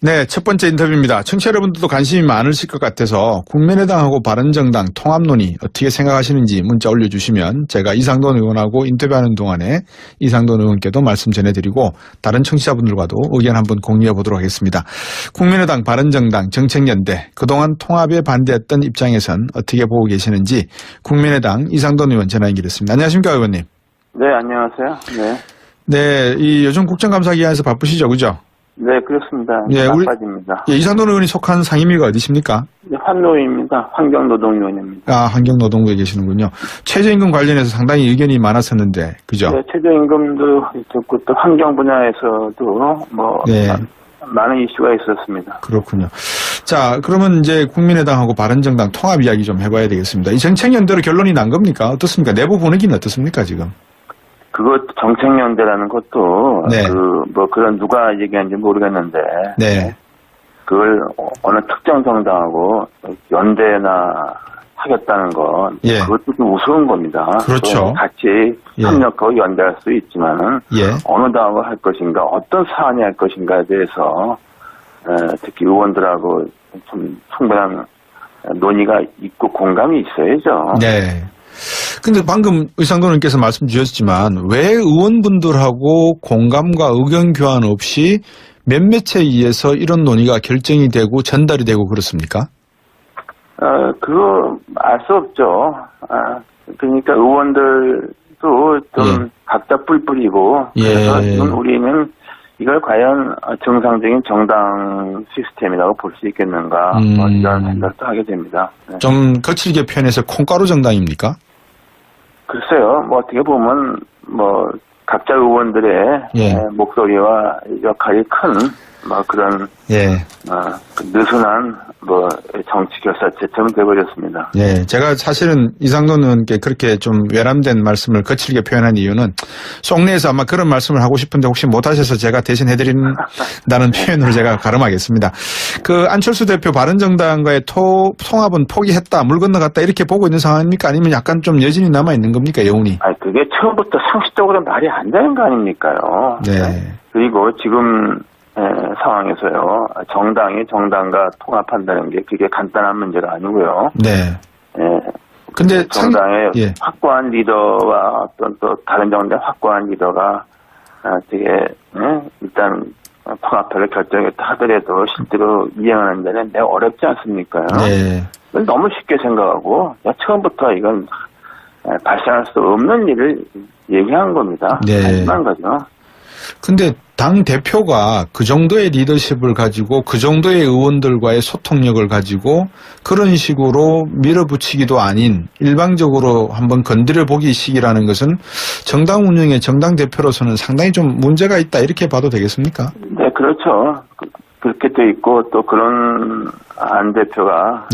네, 첫 번째 인터뷰입니다. 청취자 여러분들도 관심이 많으실 것 같아서 국민의당하고 바른정당 통합 논의 어떻게 생각하시는지 문자 올려주시면 제가 이상돈 의원하고 인터뷰하는 동안에 이상돈 의원께도 말씀 전해드리고 다른 청취자분들과도 의견 한번 공유해 보도록 하겠습니다. 국민의당, 바른정당, 정책연대 그동안 통합에 반대했던 입장에선 어떻게 보고 계시는지 국민의당 이상돈 의원 전화 연결했습니다. 안녕하십니까 의원님. 네, 안녕하세요. 네. 네, 이 요즘 국정감사 기간에서 바쁘시죠, 그죠? 네, 그렇습니다. 예, 나빠집니다. 예, 이상돈 의원이 속한 상임위가 어디십니까? 네, 환노위입니다. 환경노동위원회입니다. 아, 환경노동부에 계시는군요. 최저임금 관련해서 상당히 의견이 많았었는데, 그죠? 네, 최저임금도 있었고 또 환경 분야에서도 뭐 네. 많은 이슈가 있었습니다. 그렇군요. 자, 그러면 이제 국민의당하고 바른정당 통합 이야기 좀 해봐야 되겠습니다. 이 정책연대로 결론이 난 겁니까? 어떻습니까? 내부 분위기는 어떻습니까, 지금? 그것 정책연대라는 것도 네. 그런 누가 얘기하는지 모르겠는데 네. 그걸 어느 특정 정당하고 연대나 하겠다는 건 예. 그것도 좀 우스운 겁니다. 그렇죠. 같이 예. 협력하고 연대할 수 있지만은 예. 어느 당을 할 것인가, 어떤 사안이 할 것인가에 대해서 특히 의원들하고 좀 충분한 논의가 있고 공감이 있어야죠. 네. 근데 방금 의상돈 의원께서 말씀 주셨지만 왜 의원분들하고 공감과 의견 교환 없이 몇몇에 의해서 이런 논의가 결정이 되고 전달이 되고 그렇습니까? 그거 알 수 없죠. 그러니까 의원들도 좀 각자 뿔 뿌리고 그래서 지금 우리는 이걸 과연 정상적인 정당 시스템이라고 볼 수 있겠는가 이런 생각도 하게 됩니다. 네. 좀 거칠게 표현해서 콩가루 정당입니까? 글쎄요, 뭐 어떻게 보면 뭐 각자 의원들의 목소리와 역할이 큰 뭐 그런 느슨한 뭐 정치 결사체처럼 돼버렸습니다. 예, 제가 사실은 이상돈 의원께 그렇게 좀 외람된 말씀을 거칠게 표현한 이유는 속내에서 아마 그런 말씀을 하고 싶은데 혹시 못하셔서 제가 대신 해드린다는 표현으로 제가 가름하겠습니다. 그 안철수 대표 바른정당과의 통합은 포기했다, 물 건너갔다 이렇게 보고 있는 상황입니까? 아니면 약간 좀 여진이 남아 있는 겁니까, 여운이? 아니 그게 처음부터 상식적으로 말이 안 되는 거 아닙니까요? 네. 그리고 지금 상황에서요, 정당이 정당과 통합한다는 게 그게 간단한 문제가 아니고요. 네. 근데 정당의 확고한 리더와 어떤 또 다른 정당의 확고한 리더가 되게 일단 통합을 결정했다 하더라도 실제로 이행하는 데는 매우 어렵지 않습니까요? 네. 너무 쉽게 생각하고 처음부터 이건 발생할 수 없는 일을 얘기한 겁니다. 네. 하지만 거죠. 근데 당 대표가 그 정도의 리더십을 가지고 그 정도의 의원들과의 소통력을 가지고 그런 식으로 밀어붙이기도 아닌 일방적으로 한번 건드려 보기 식이라는 것은 정당 운영의 정당 대표로서는 상당히 좀 문제가 있다 이렇게 봐도 되겠습니까? 네, 그렇죠. 그렇게 돼 있고 또 그런 안 대표가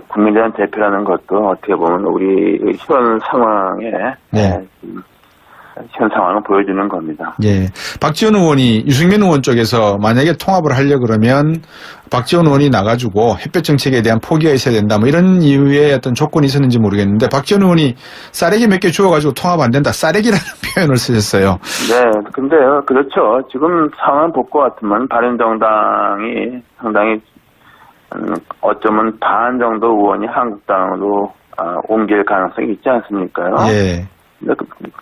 국민의당 대표라는 것도 어떻게 보면 우리 현 상황에 현 상황을 보여주는 겁니다. 예. 박지원 의원이 유승민 의원 쪽에서 만약에 통합을 하려 그러면 박지원 의원이 나가지고 햇볕 정책에 대한 포기가 있어야 된다. 뭐 이런 이유의 어떤 조건이 있었는지 모르겠는데 박지원 의원이 쌀래기 몇 개 주워가지고 통합 안 된다. 쌀래기라는 표현을 쓰셨어요. 네. 근데요. 그렇죠. 지금 상황 볼 것 같으면 바른정당이 상당히 어쩌면 반 정도 의원이 한국당으로 옮길 가능성이 있지 않습니까요? 예.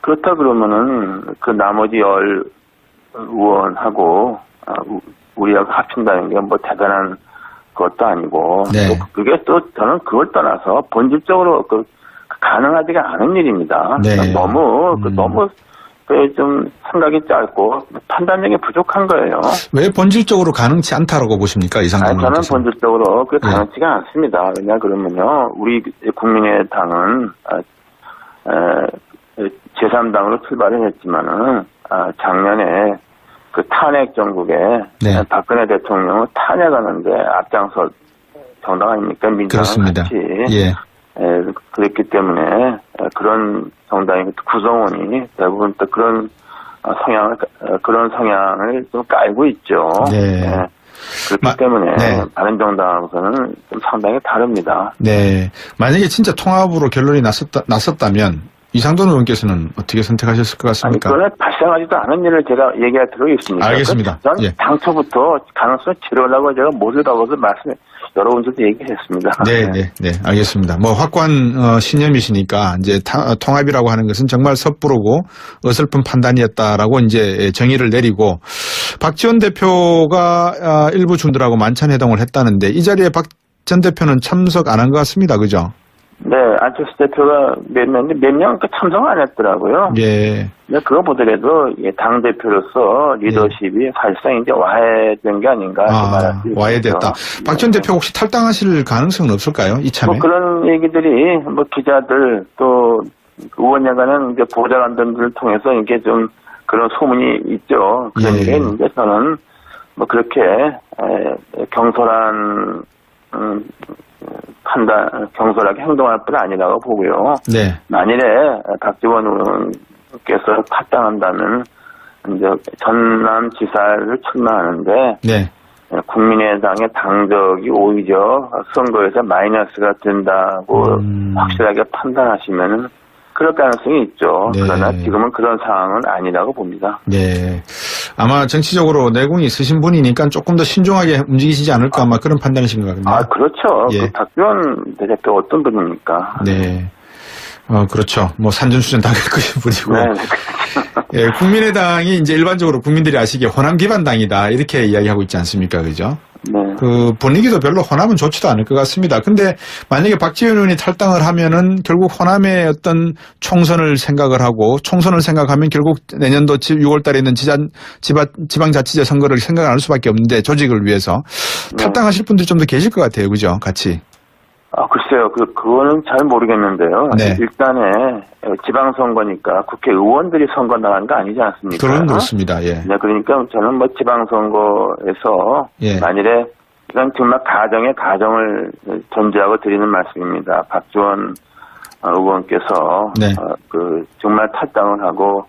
그렇다 그러면은 그 나머지 10 의원하고 우리하고 합친다는 게 뭐 대단한 것도 아니고 또 그게 또 저는 그걸 떠나서 본질적으로 가능하지가 않은 일입니다. 너무 좀 생각이 짧고 판단력이 부족한 거예요. 왜 본질적으로 가능치 않다라고 보십니까, 이상돈 저는 본질적으로 그게 가능치가 않습니다. 왜냐 그러면요, 우리 국민의당은 제3당으로 출발을 했지만은 작년에 그 탄핵 정국에 박근혜 대통령을 탄핵하는데 앞장서 정당 아닙니까? 민주당은 같이. 그랬기 때문에 그런 정당의 구성원이 대부분 또 그런 성향을 좀 깔고 있죠. 그렇기 때문에 바른정당하고서는 좀 상당히 다릅니다. 네. 만약에 진짜 통합으로 결론이 났었다면 이상돈 의원께서는 어떻게 선택하셨을 것 아니, 같습니까? 그거는 발생하지도 않은 일을 제가 얘기할 필요가 있습니다. 알겠습니다. 전 예. 당초부터 가능성을 치료하려고 제가 못을 박아서 여러분들도 얘기했습니다. 네, 알겠습니다. 뭐 확고한 신념이시니까 이제 통합이라고 하는 것은 정말 섣부르고 어설픈 판단이었다라고 이제 정의를 내리고 박지원 대표가 일부 중들하고 만찬회동을 했다는데 이 자리에 박 전 대표는 참석 안 한 것 같습니다. 그죠? 네, 안철수 대표가 몇 명 참석 안 했더라고요. 예. 근데 그거 보더라도 당 대표로서 리더십이 사실상 이제 와해된 게 아닌가 말할 수 있습니다. 와해됐다. 박 전 대표 혹시 탈당하실 가능성은 없을까요? 이참에? 뭐 그런 얘기들이 뭐 기자들 또 의원회관은 이제 보좌관들을 통해서 이게 좀 그런 소문이 있죠. 그런 얘기가 있는데 저는 뭐 그렇게 경솔한 경솔하게 행동할 뿐 아니라고 보고요. 네. 만일에 박지원 의원께서 탈당한다면 이제 전남지사를 출마하는데 네. 국민의당의 당적이 오히려 선거에서 마이너스가 된다고 확실하게 판단하시면은 그럴 가능성이 있죠. 네. 그러나 지금은 그런 상황은 아니라고 봅니다. 네. 아마 정치적으로 내공이 있으신 분이니까 조금 더 신중하게 움직이시지 않을까 아마 그런 판단이신 것 같네요. 그렇죠. 예. 그 박지원 대표 어떤 분입니까? 네. 그렇죠. 뭐 산전수전 다 겪으신 분이고. 네. 예, 국민의당이 이제 일반적으로 국민들이 아시기에 호남 기반당이다 이렇게 이야기하고 있지 않습니까? 그죠? 네. 그 분위기도 별로 호남은 좋지도 않을 것 같습니다. 근데 만약에 박지원 의원이 탈당을 하면은 결국 호남의 어떤 총선을 생각을 하고 총선을 생각하면 결국 내년도 6월 달에 있는 지방자치제 선거를 생각 안 할 수밖에 없는데 조직을 위해서 탈당하실 분들이 좀 더 계실 것 같아요. 그죠? 같이. 글쎄요. 그거는 잘 모르겠는데요. 네. 일단에 지방선거니까 국회의원들이 선거 나가는 거 아니지 않습니까? 그렇습니다. 예. 네, 그러니까 저는 뭐 지방선거에서 예. 만일에 이건 정말 가정을 존재하고 드리는 말씀입니다. 박지원 의원께서 네. 정말 탈당을 하고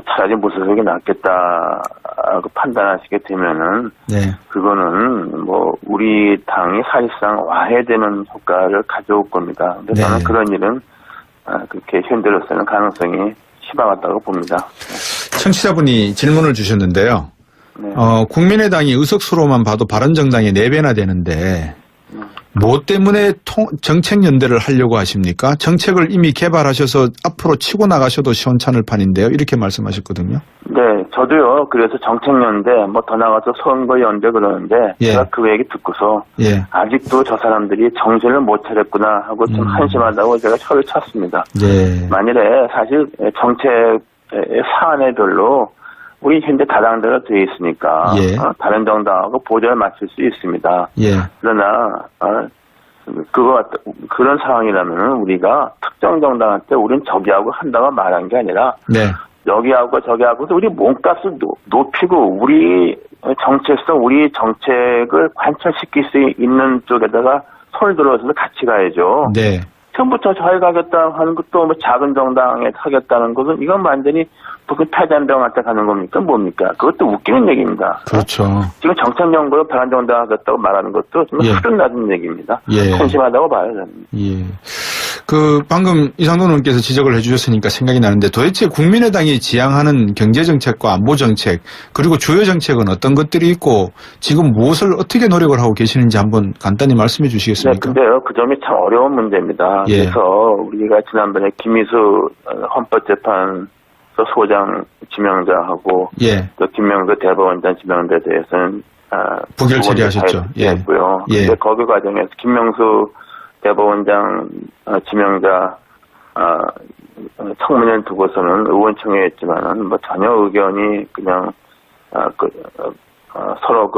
차라리 무소속이 낫겠다고 판단하시게 되면은 네. 그거는 뭐 우리 당이 사실상 와해되는 효과를 가져올 겁니다. 근데 네. 저는 그런 일은 그렇게 현재로서는 가능성이 희박하다고 봅니다. 청취자분이 질문을 주셨는데요. 네. 국민의당이 의석수로만 봐도 바른정당이 4배나 되는데 뭐 때문에 정책 연대를 하려고 하십니까? 정책을 이미 개발하셔서 앞으로 치고 나가셔도 시원찮을 판인데요. 이렇게 말씀하셨거든요. 네, 저도요. 그래서 정책 연대, 뭐 더 나가서 선거 연대 그러는데 예. 제가 그 얘기 듣고서 예. 아직도 저 사람들이 정신을 못 차렸구나 하고 좀 한심하다고 제가 혀를 찼습니다. 네. 만일에 사실 정책 사안에별로 우리 현재 다당대로 되어 있으니까 예. 다른 정당하고 보조를 맞출 수 있습니다. 예. 그러나 그런 상황이라면 우리가 특정 정당한테 우린 저기하고 한다고 말한 게 아니라 네. 여기하고 저기하고도 우리 몸값을 높이고 우리 정체성, 우리 정책을 관철시킬 수 있는 쪽에다가 손을 들어서 같이 가야죠. 네. 처음부터 저희 가겠다 하는 것도 뭐 작은 정당에 하겠다는 것은 이건 완전히 무슨 패잔병한테 가는 겁니까? 뭡니까? 그것도 웃기는 얘기입니다. 그렇죠. 지금 정책연구로 바른정당 하겠다고 말하는 것도 좀 예. 수준 낮은 얘기입니다. 예. 한심하다고 봐요, 저는. 예. 방금 이상돈 의원께서 지적을 해주셨으니까 생각이 나는데 도대체 국민의당이 지향하는 경제정책과 안보정책 그리고 주요 정책은 어떤 것들이 있고 지금 무엇을 어떻게 노력을 하고 계시는지 한번 간단히 말씀해 네, 주시겠습니까? 근데요, 그 점이 참 어려운 문제입니다. 예. 그래서 우리가 지난번에 김희수 헌법재판소 소장 지명자하고 예. 또 김명수 대법원장 지명자에 대해서는 부결 처리하셨죠. 예. 했고요. 예. 근데 거기 과정에서 김명수 대법원장 지명자 청문회를 두고서는 의원총회에 했지만은 뭐 전혀 의견이 그냥 서로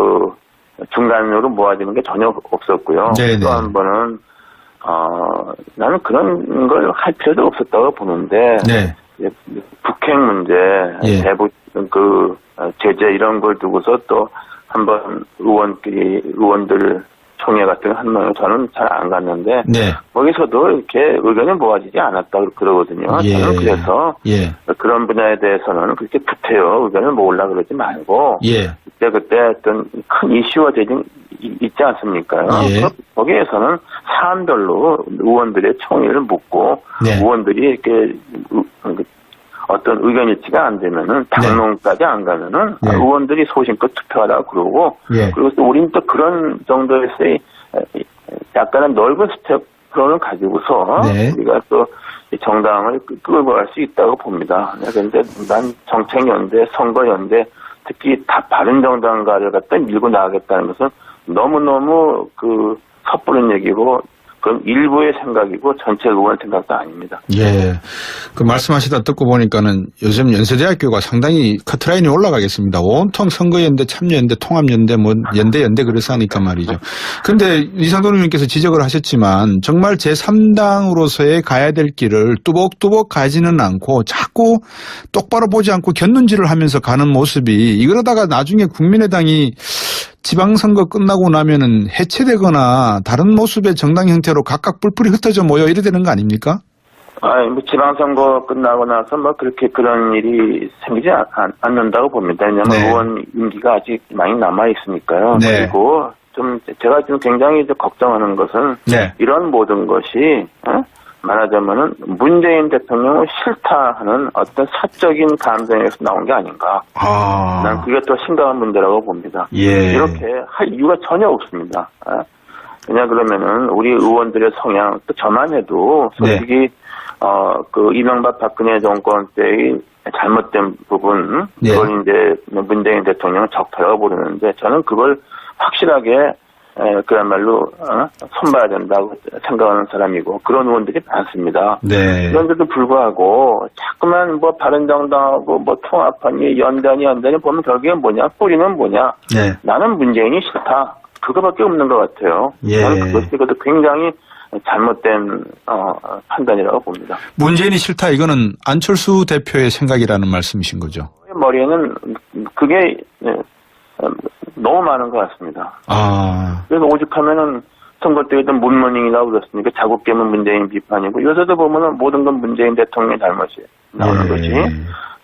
중간으로 모아지는 게 전혀 없었고요. 네네. 또 한 번은 나는 그런 걸 할 필요도 없었다고 보는데 네. 북핵 문제, 예. 대북 제재 이런 걸 두고서 또 한번 의원들 총회 같은 거 한번 저는 잘 안 갔는데 네. 거기서도 이렇게 의견이 모아지지 않았다 그러거든요. 예. 저는 그래서 예. 그런 분야에 대해서는 그렇게 구태여 의견을 모으려 그러지 말고 예. 그때 어떤 큰 이슈가 되진 있지 않습니까? 예. 거기에서는 사안별로 의원들의 총의를 묻고 네. 의원들이 이렇게 어떤 의견 일치가 안 되면은 당론까지 안 가면은 네. 의원들이 소신껏 투표하라고 그러고 예. 그리고 또 우리는 또 그런 정도에서의 약간은 넓은 스텝으로는 가지고서 네. 우리가 또 정당을 끌고 갈 수 있다고 봅니다. 그런데 난 정책연대, 선거연대, 특히 다 바른정당가를 갖다 밀고 나가겠다는 것은 너무너무 섣부른 얘기고 그건 일부의 생각이고 전체 의원 생각도 아닙니다. 예. 그 말씀하시다 듣고 보니까는 요즘 연세대학교가 상당히 커트라인이 올라가겠습니다. 온통 선거연대, 참여연대, 통합연대, 뭐 연대 그래서 하니까 말이죠. 근데 이상돈 의원님께서 지적을 하셨지만 정말 제3당으로서의 가야 될 길을 뚜벅뚜벅 가지는 않고 자꾸 똑바로 보지 않고 곁눈질을 하면서 가는 모습이 이러다가 나중에 국민의당이 지방선거 끝나고 나면은 해체되거나 다른 모습의 정당 형태로 각각 뿔뿔이 흩어져 모여 이래 되는 거 아닙니까? 뭐 지방선거 끝나고 나서 뭐 그렇게 그런 일이 생기지 않는다고 봅니다. 왜냐하면 네. 의원 임기가 아직 많이 남아 있으니까요. 네. 그리고 제가 지금 굉장히 걱정하는 것은 네. 이런 모든 것이 말하자면은 문재인 대통령을 싫다 하는 어떤 사적인 감정에서 나온 게 아닌가. 난 그게 또 심각한 문제라고 봅니다. 예. 이렇게 할 이유가 전혀 없습니다. 왜냐 그러면은 우리 의원들의 성향 또 저만 해도 솔직히 이명박 박근혜 정권 때의 잘못된 부분 네. 그걸 이제 문재인 대통령은 적폐라고 부르는데 저는 그걸 확실하게 그야말로 손봐야 된다고 생각하는 사람이고 그런 의원들이 많습니다. 네. 그런데도 불구하고 자꾸만 뭐 바른정당하고 뭐 통합하니 연대니 보면 결국엔 뭐냐 뿌리는 뭐냐 네. 나는 문재인이 싫다 그거밖에 없는 것 같아요. 예. 저는 그것도 굉장히 잘못된 판단이라고 봅니다. 문재인이 싫다 이거는 안철수 대표의 생각이라는 말씀이신 거죠? 머리에는 그게 너무 많은 것 같습니다. 그래서 오죽하면은 선거 때에도 문모닝이라고 그랬으니까 자국 깨면 문재인 비판이고 요새도 보면은 모든 건 문재인 대통령의 잘못이 나오는 거지.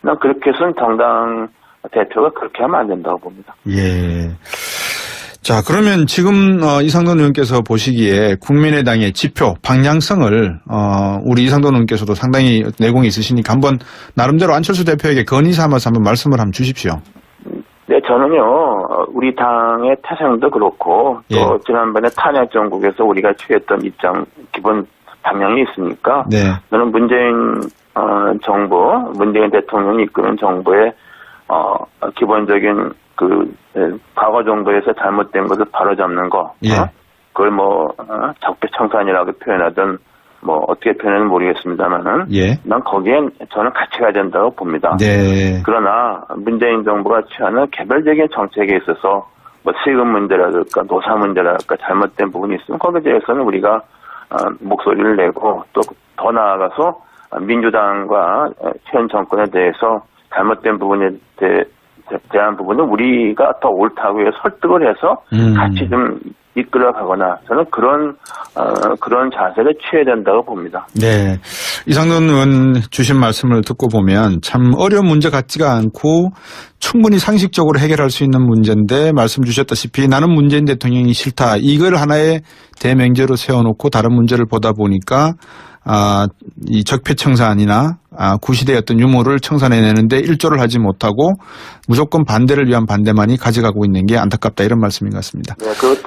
난 그렇게 해서는 정당 대표가 그렇게 하면 안 된다고 봅니다. 예. 자, 그러면 지금 이상돈 의원께서 보시기에 국민의당의 지표, 방향성을 우리 이상돈 의원께서도 상당히 내공이 있으시니까 한번 나름대로 안철수 대표에게 건의 삼아서 한번 말씀을 한번 주십시오. 네, 저는요, 우리 당의 태생도 그렇고, 또 예. 지난번에 탄핵 정국에서 우리가 취했던 입장, 기본 방향이 있으니까, 네. 저는 문재인 정부, 문재인 대통령이 이끄는 정부의 기본적인 과거 정부에서 잘못된 것을 바로잡는 거, 예. 그걸 적폐청산이라고 표현하든, 어떻게 표현하는지 모르겠습니다만은, 예. 난 거기엔 저는 같이 가야 된다고 봅니다. 네. 그러나 문재인 정부가 취하는 개별적인 정책에 있어서 세금 문제라든가 노사 문제라든가 잘못된 부분이 있으면 거기에 대해서는 우리가 목소리를 내고 또 더 나아가서 민주당과 현 정권에 대해서 잘못된 부분에 대한 부분은 우리가 더 옳다고 해서 설득을 해서 같이 좀 이끌어가거나 저는 그런 자세를 취해야 된다고 봅니다. 네. 이상돈 의원 주신 말씀을 듣고 보면 참 어려운 문제 같지가 않고 충분히 상식적으로 해결할 수 있는 문제인데 말씀 주셨다시피 나는 문재인 대통령이 싫다. 이걸 하나의 대명제로 세워놓고 다른 문제를 보다 보니까 이 적폐청산이나 구시대의 어떤 유무를 청산해내는데 일조를 하지 못하고 무조건 반대를 위한 반대만이 가져가고 있는 게 안타깝다 이런 말씀인 것 같습니다. 네, 그것이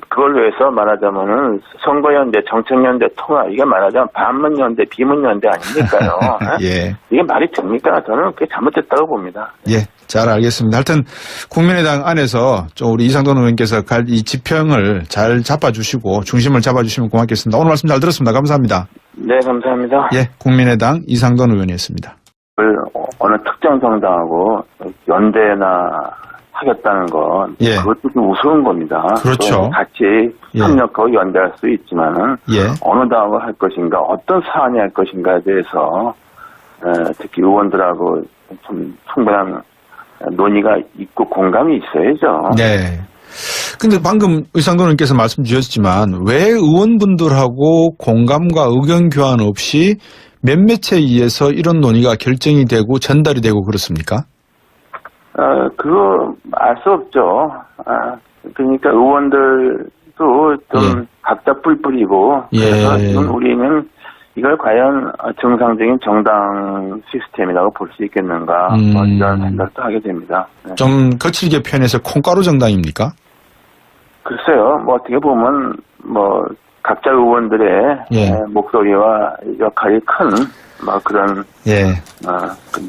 그걸 위해서 말하자면은 선거연대, 정책연대, 통합 이게 말하자면 반문연대, 비문연대 아닙니까요? 예. 이게 말이 됩니까? 저는 그게 잘못됐다고 봅니다. 예, 잘 알겠습니다. 하여튼 국민의당 안에서 좀 우리 이상돈 의원께서 이 지평을 잘 잡아주시고 중심을 잡아주시면 고맙겠습니다. 오늘 말씀 잘 들었습니다. 감사합니다. 네, 감사합니다. 예, 국민의당 이상돈 의원이었습니다. 어느 특정 정당하고 연대나 하겠다는 건 예. 그것도 좀 우스운 겁니다. 그렇죠. 같이 예. 협력하고 연대할 수 있지만은 예. 어느 당하고 할 것인가, 어떤 사안이 할 것인가에 대해서 특히 의원들하고 좀 충분한 논의가 있고 공감이 있어야죠. 네. 근데 방금 의상돈 의원께서 말씀 주셨지만 왜 의원분들하고 공감과 의견 교환 없이 몇몇에 의해서 이런 논의가 결정이 되고 전달이 되고 그렇습니까? 그거 알 수 없죠. 그러니까 의원들도 좀 각자 뿔 뿌리고 그래서 지금 우리는 이걸 과연 정상적인 정당 시스템이라고 볼 수 있겠는가 이런 생각도 하게 됩니다. 네. 좀 거칠게 표현해서 콩가루 정당입니까? 글쎄요, 뭐 어떻게 보면 뭐 각자 의원들의 목소리와 역할이 큰 뭐 그런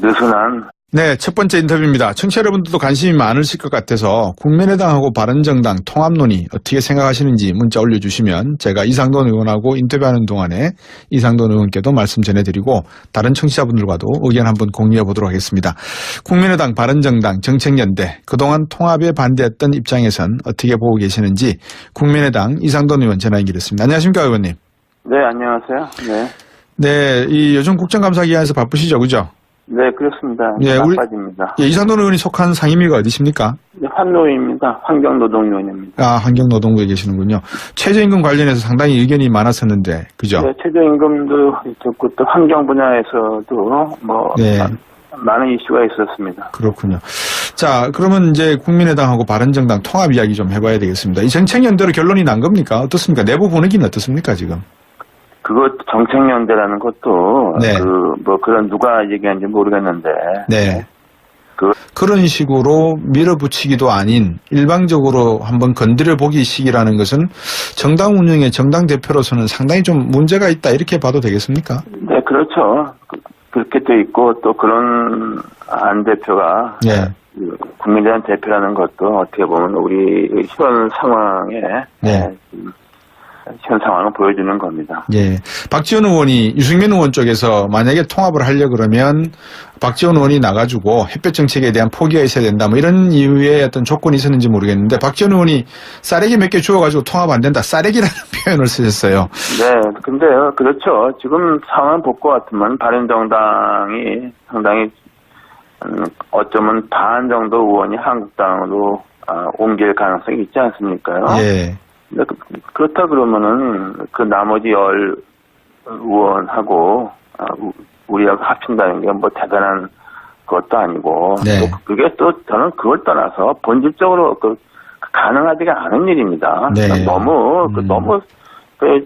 느슨한. 네, 첫 번째 인터뷰입니다. 청취자 여러분들도 관심이 많으실 것 같아서 국민의당하고 바른정당 통합 논의 어떻게 생각하시는지 문자 올려주시면 제가 이상돈 의원하고 인터뷰하는 동안에 이상돈 의원께도 말씀 전해드리고 다른 청취자분들과도 의견 한번 공유해 보도록 하겠습니다. 국민의당, 바른정당, 정책연대 그동안 통합에 반대했던 입장에선 어떻게 보고 계시는지 국민의당 이상돈 의원 전화 연결했습니다. 안녕하십니까 의원님. 네, 안녕하세요. 네, 이 요즘 국정감사 기간에서 바쁘시죠, 그죠? 네, 그렇습니다. 바빠집니다. 이상돈 의원이 속한 상임위가 어디십니까? 네, 환노위입니다. 환경노동위원회입니다. 환경노동부에 계시는군요. 최저임금 관련해서 상당히 의견이 많았었는데, 그죠? 네, 최저임금도 있었고, 또 환경 분야에서도 많은 이슈가 있었습니다. 그렇군요. 자, 그러면 이제 국민의당하고 바른정당 통합 이야기 좀 해봐야 되겠습니다. 이 정책연대로 결론이 난 겁니까? 어떻습니까? 내부 분위기는 어떻습니까, 지금? 그것 정책연대라는 것도 그런 누가 얘기하는지 모르겠는데 그런 식으로 밀어붙이기도 아닌 일방적으로 한번 건드려 보기식이라는 것은 정당 운영의 정당 대표로서는 상당히 좀 문제가 있다 이렇게 봐도 되겠습니까? 네, 그렇죠. 그렇게 돼 있고 또 그런 안 대표가 국민의당 대표라는 것도 어떻게 보면 우리 현 상황에 현 상황을 보여주는 겁니다. 박지원 의원이 유승민 의원 쪽에서 만약에 통합을 하려고 그러면 박지원 의원이 나가지고 햇볕 정책에 대한 포기가 있어야 된다 뭐 이런 이유의 어떤 조건이 있었는지 모르겠는데 박지원 의원이 쌀에기 몇 개 주워가지고 통합 안 된다. 쌀에기라는 표현을 쓰셨어요. 네, 근데요, 그렇죠. 지금 상황을 볼 것 같으면 바른정당이 상당히 어쩌면 반 정도 의원이 한국당으로 옮길 가능성이 있지 않습니까요? 그렇다 그러면은 그 나머지 10 의원하고 우리하고 합친다는 게 뭐 대단한 것도 아니고 또 그게 또 저는 그걸 떠나서 본질적으로 가능하지가 않은 일입니다. 너무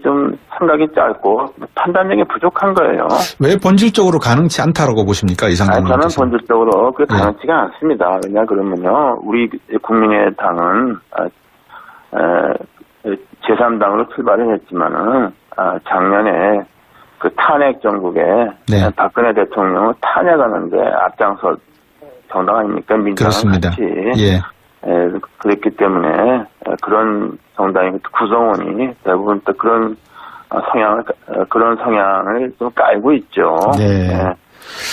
좀 생각이 짧고 판단력이 부족한 거예요. 왜 본질적으로 가능치 않다라고 보십니까, 이상돈 의원께서? 저는 본질적으로 그게 가능치가 않습니다. 왜냐 그러면요, 우리 국민의당은 제3당으로 출발을 했지만은 작년에 그 탄핵 정국에 박근혜 대통령을 탄핵하는데 앞장서 정당 아닙니까? 민주당은 같이 그랬기 때문에 그런 정당의 구성원이 대부분 또 그런 성향을 좀 깔고 있죠.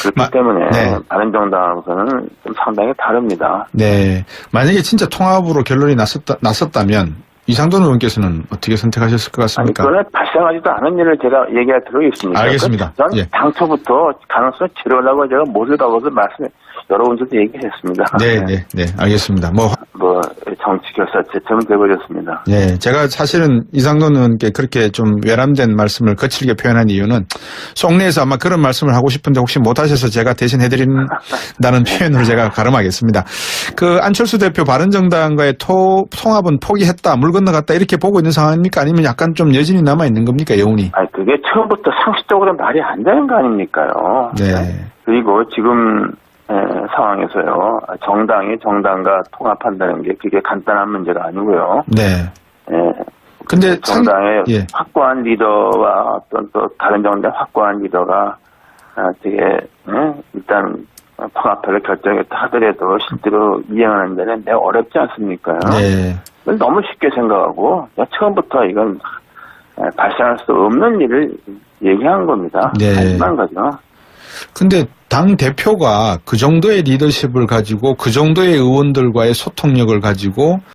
그렇기 때문에 바른정당하고서는 좀 상당히 다릅니다. 만약에 진짜 통합으로 결론이 났었다면 이상돈 의원께서는 어떻게 선택하셨을 것 같습니까? 그거는 발생하지도 않은 일을 제가 얘기할 필요가 있습니다. 알겠습니다. 전 당초부터 가능성을 치료하려고 제가 못을 박아서 여러 군데도 얘기했습니다. 알겠습니다. 정치 결사체처럼 돼버렸습니다. 제가 사실은 이상돈 의원께 그렇게 좀 외람된 말씀을 거칠게 표현한 이유는 속내에서 아마 그런 말씀을 하고 싶은데 혹시 못하셔서 제가 대신 해드린다는 표현으로 제가 가름하겠습니다. 그 안철수 대표 바른정당과의 통합은 포기했다, 물 건너갔다 이렇게 보고 있는 상황입니까? 아니면 약간 좀 여진이 남아있는 겁니까, 여운이? 그게 처음부터 상식적으로 말이 안 되는 거 아닙니까요? 그리고 지금 상황에서요, 정당이 정당과 통합한다는 게 그게 간단한 문제가 아니고요. 근데 정당의 확고한 리더와 어떤 또 다른 정당의 확고한 리더가 되게 일단 통합을 결정했다 하더라도 실제로 이행하는 데는 매우 어렵지 않습니까요? 너무 쉽게 생각하고 처음부터 이건 발생할 수 없는 일을 얘기한 겁니다. 하지만 거죠. 근데 당 대표가 그 정도의 리더십을 가지고 그 정도의 의원들과의 소통력을 가지고